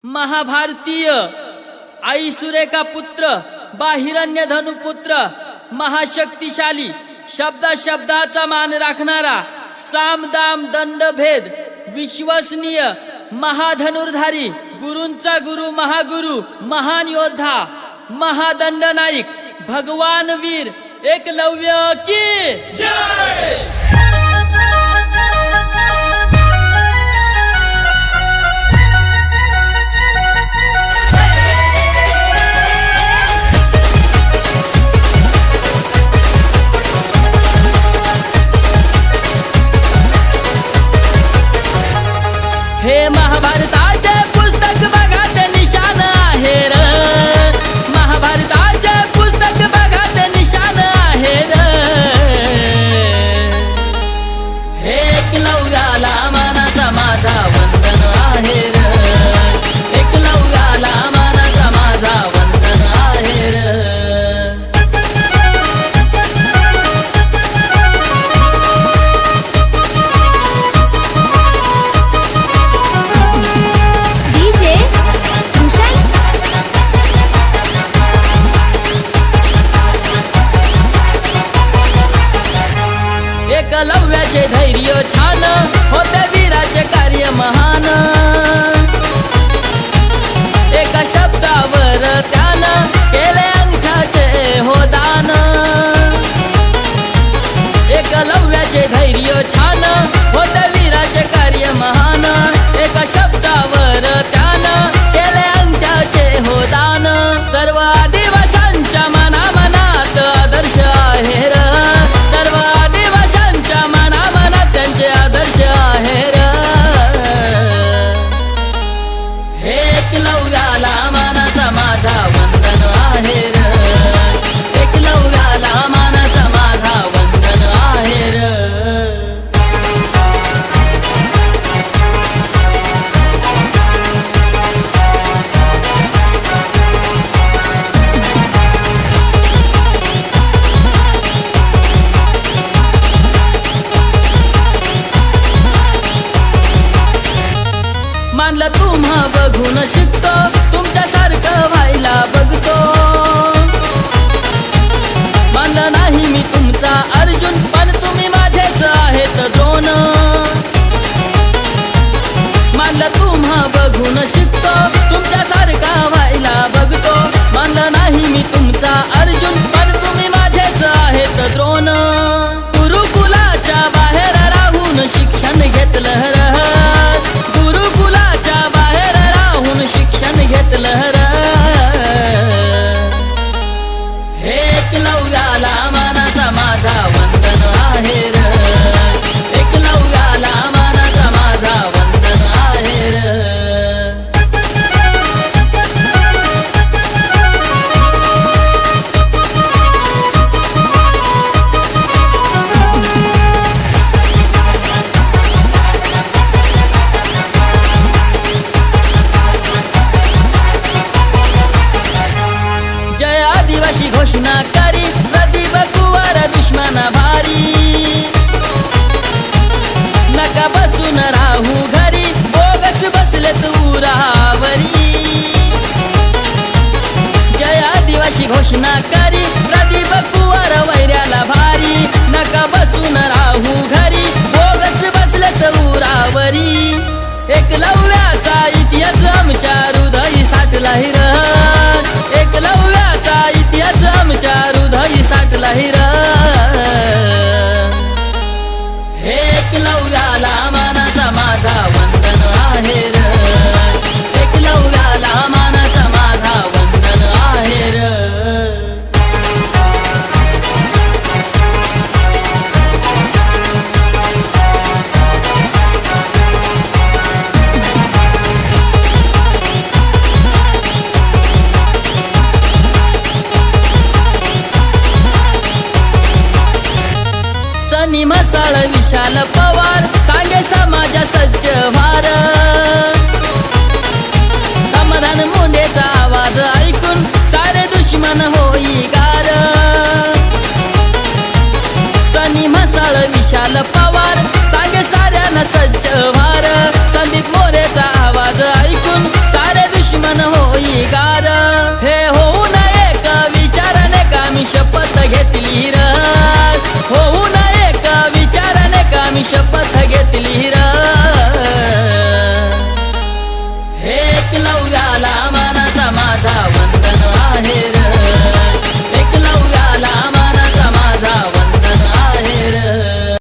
महाभारतीय आई सुरेखा पुत्र बाहिरण्य धनुपुत्र महाशक्तिशाली शब्दा शब्दाचा मान राखणारा साम दाम दंड भेद विश्वसनीय महाधनुर्धारी गुरूंचा गुरु महागुरु महान योद्धा महादंड नायक भगवान वीर एकलव्य की जय। हे महाभारताचे पुस्तक बघा ते निशान आहे र महाभारताचे पुस्तक बघा ते निशान आहे र हे एकलव्याला मानाचा माझा वंदन आहे र एकलव्याला मानाचा माझा वंदन आहे र एकलव्याचे धैर्य छान होते वीराचे कार्य महान एका शब्दावर त्यानं केले अंगठाचे हो दान एकलव्याचे धैर्य छान होते वीराचे कार्य महान एका शब्दावर त्यानं केले अंगठाचे हो दान सर्व आदिवाशांच्या मनामनात आदर्श आहे र सर्व आदिवाशांच्या मनामनात त्यांचे आदर्श आहे र हे एकलव्याला मानाचा माझा वंदन आहे र एकलव्याला मानाचा माझा वंदन आहे र मानलं तुम्हा बघून शिकतो तुमच्यासारखं व्हायला बघतो मानलं नाही मी तुमचा अर्जुन पण तुम्ही माझेच आहेत द्रोण मानलं तुम्हा बघून शिकतो तुमच्यासारखा व्हायला बघतो मानलं नाही मी तुमचा अर्जुन पण तुम्ही माझेच आहेत द्रोण गुरुकुलाच्या बाहेर राहून शिक्षण घेतलं गुरुकुलाच्या बाहेर राहून शिक्षण घेतलं र हे एकलव्याला मानाचा माझा वंदन आहे र एकलव्याला मानाचा माझा वंदन आहे र जय आदिवासी घोषणा करी प्रदीप कुवार दुश्मन भारी नका बसून राहू घरी बोगस बसले उरावरी जय आदिवासी घोषणा करी प्रदीप कुवार वैऱ्याला भारी नका बसून राहू घरी बोगस बसले उरावरी एकलव्याचा इतिहास आमच्या हृदयी साठला हिर एकलव्याचा इतिहास आमच्या हृदयी साठला हिर हे एकलव्याला मानाचा माझा वंदन आहे र एकलव्याला मानाचा माझा वंदन आहे र सनी मसाळ विशाल पवार सांगे समाजा सज्ज व्हार समाधान मुंडेचा आवाज ऐकून सारे दुश्मन होई गार सनी मसाळ विशाल पवार सांगे साऱ्यांना सज्ज व्हार